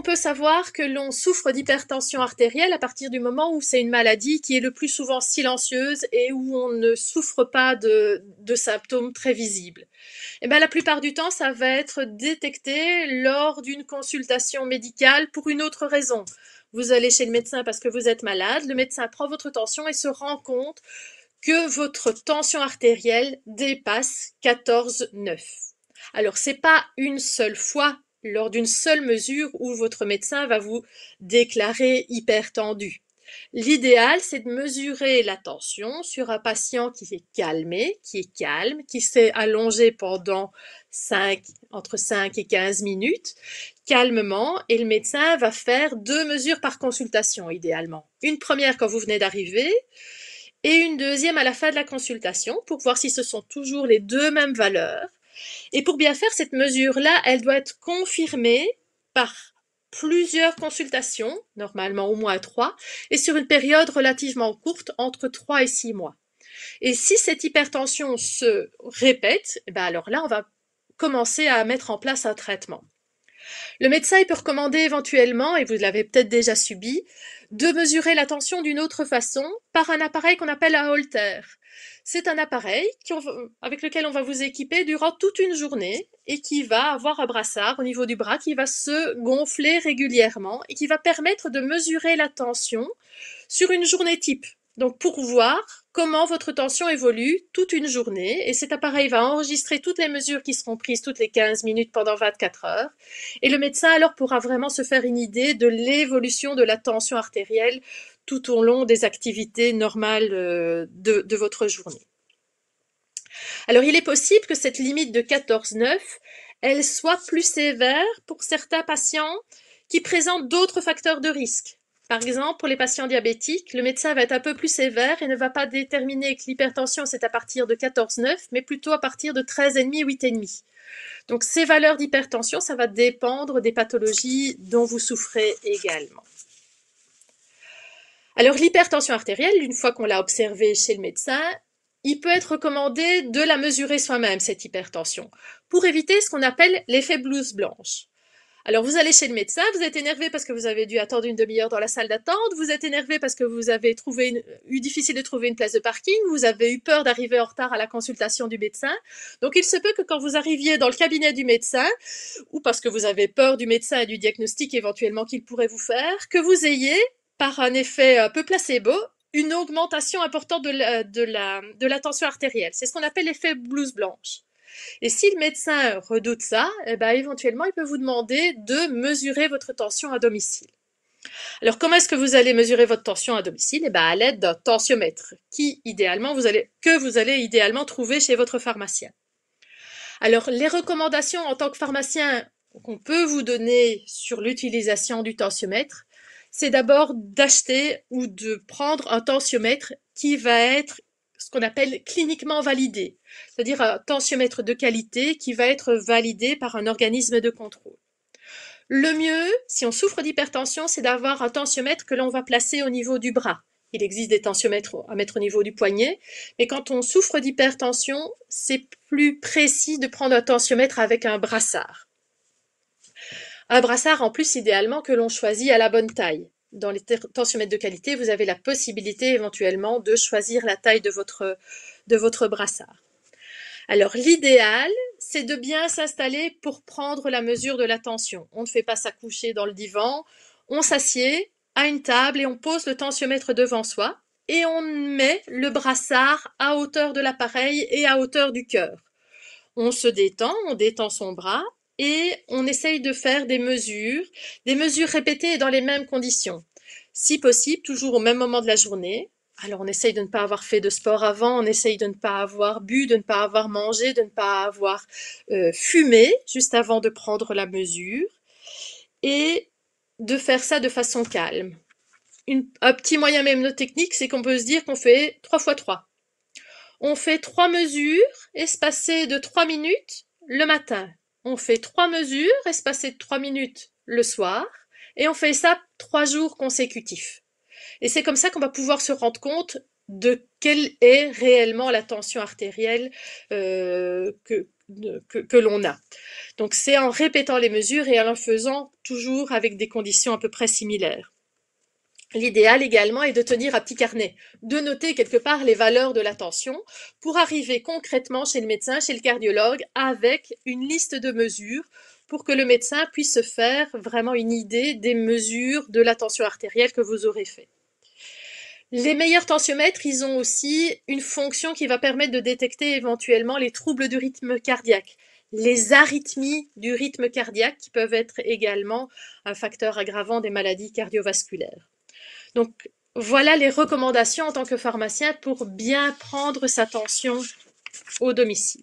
peut savoir que l'on souffre d'hypertension artérielle à partir du moment où c'est une maladie qui est le plus souvent silencieuse et où on ne souffre pas de symptômes très visibles. Et bien, la plupart du temps, ça va être détecté lors d'une consultation médicale pour une autre raison. Vous allez chez le médecin parce que vous êtes malade, le médecin prend votre tension et se rend compte que votre tension artérielle dépasse 14,9. Alors, c'est pas une seule fois lors d'une seule mesure où votre médecin va vous déclarer hypertendu. L'idéal, c'est de mesurer la tension sur un patient qui est calmé, qui est calme, qui s'est allongé pendant entre 5 et 15 minutes, calmement, et le médecin va faire 2 mesures par consultation, idéalement. Une première quand vous venez d'arriver, et une deuxième à la fin de la consultation, pour voir si ce sont toujours les 2 mêmes valeurs. Et pour bien faire cette mesure-là, elle doit être confirmée par plusieurs consultations, normalement au moins 3, et sur une période relativement courte, entre 3 et 6 mois. Et si cette hypertension se répète, ben alors là, on va commencer à mettre en place un traitement. Le médecin peut recommander éventuellement, et vous l'avez peut-être déjà subi, de mesurer la tension d'une autre façon par un appareil qu'on appelle un holter. C'est un appareil avec lequel on va vous équiper durant toute une journée et qui va avoir un brassard au niveau du bras qui va se gonfler régulièrement et qui va permettre de mesurer la tension sur une journée type. Donc pour voir comment votre tension évolue toute une journée, et cet appareil va enregistrer toutes les mesures qui seront prises toutes les 15 minutes pendant 24 heures, et le médecin alors pourra vraiment se faire une idée de l'évolution de la tension artérielle tout au long des activités normales de votre journée. Alors il est possible que cette limite de 14,9, elle soit plus sévère pour certains patients qui présentent d'autres facteurs de risque. Par exemple, pour les patients diabétiques, le médecin va être un peu plus sévère et ne va pas déterminer que l'hypertension c'est à partir de 14,9, mais plutôt à partir de 13,5, 8,5. Donc ces valeurs d'hypertension, ça va dépendre des pathologies dont vous souffrez également. Alors l'hypertension artérielle, une fois qu'on l'a observée chez le médecin, il peut être recommandé de la mesurer soi-même, cette hypertension, pour éviter ce qu'on appelle l'effet blouse blanche. Alors vous allez chez le médecin, vous êtes énervé parce que vous avez dû attendre une demi-heure dans la salle d'attente, vous êtes énervé parce que vous avez eu difficile de trouver une place de parking, vous avez eu peur d'arriver en retard à la consultation du médecin. Donc il se peut que quand vous arriviez dans le cabinet du médecin, ou parce que vous avez peur du médecin et du diagnostic éventuellement qu'il pourrait vous faire, que vous ayez, par un effet un peu placebo, une augmentation importante de la tension artérielle. C'est ce qu'on appelle l'effet blouse blanche. Et si le médecin redoute ça, eh ben, éventuellement, il peut vous demander de mesurer votre tension à domicile. Alors, comment est-ce que vous allez mesurer votre tension à domicile? Eh ben, à l'aide d'un tensiomètre, que vous allez idéalement trouver chez votre pharmacien. Alors, les recommandations en tant que pharmacien qu'on peut vous donner sur l'utilisation du tensiomètre, c'est d'abord d'acheter ou de prendre un tensiomètre qui va être ce qu'on appelle cliniquement validé, c'est-à-dire un tensiomètre de qualité qui va être validé par un organisme de contrôle. Le mieux, si on souffre d'hypertension, c'est d'avoir un tensiomètre que l'on va placer au niveau du bras. Il existe des tensiomètres à mettre au niveau du poignet, mais quand on souffre d'hypertension, c'est plus précis de prendre un tensiomètre avec un brassard. Un brassard en plus idéalement que l'on choisit à la bonne taille. Dans les tensiomètres de qualité, vous avez la possibilité éventuellement de choisir la taille de votre brassard. Alors l'idéal, c'est de bien s'installer pour prendre la mesure de la tension. On ne fait pas ça coucher dans le divan, on s'assied à une table et on pose le tensiomètre devant soi et on met le brassard à hauteur de l'appareil et à hauteur du cœur. On se détend, on détend son bras et on essaye de faire des mesures répétées et dans les mêmes conditions. Si possible, toujours au même moment de la journée. Alors on essaye de ne pas avoir fait de sport avant, on essaye de ne pas avoir bu, de ne pas avoir mangé, de ne pas avoir fumé juste avant de prendre la mesure et de faire ça de façon calme. Un petit moyen mnémotechnique, c'est qu'on peut se dire qu'on fait 3 fois 3. On fait 3 mesures espacées de 3 minutes le matin. On fait 3 mesures espacées de 3 minutes le soir et on fait ça 3 jours consécutifs. Et c'est comme ça qu'on va pouvoir se rendre compte de quelle est réellement la tension artérielle que l'on a. Donc c'est en répétant les mesures et en le faisant toujours avec des conditions à peu près similaires. L'idéal également est de tenir un petit carnet, de noter quelque part les valeurs de la tension pour arriver concrètement chez le médecin, chez le cardiologue, avec une liste de mesures pour que le médecin puisse se faire vraiment une idée des mesures de la tension artérielle que vous aurez fait. Les meilleurs tensiomètres, ils ont aussi une fonction qui va permettre de détecter éventuellement les troubles du rythme cardiaque, les arythmies du rythme cardiaque qui peuvent être également un facteur aggravant des maladies cardiovasculaires. Donc voilà les recommandations en tant que pharmacien pour bien prendre sa tension au domicile.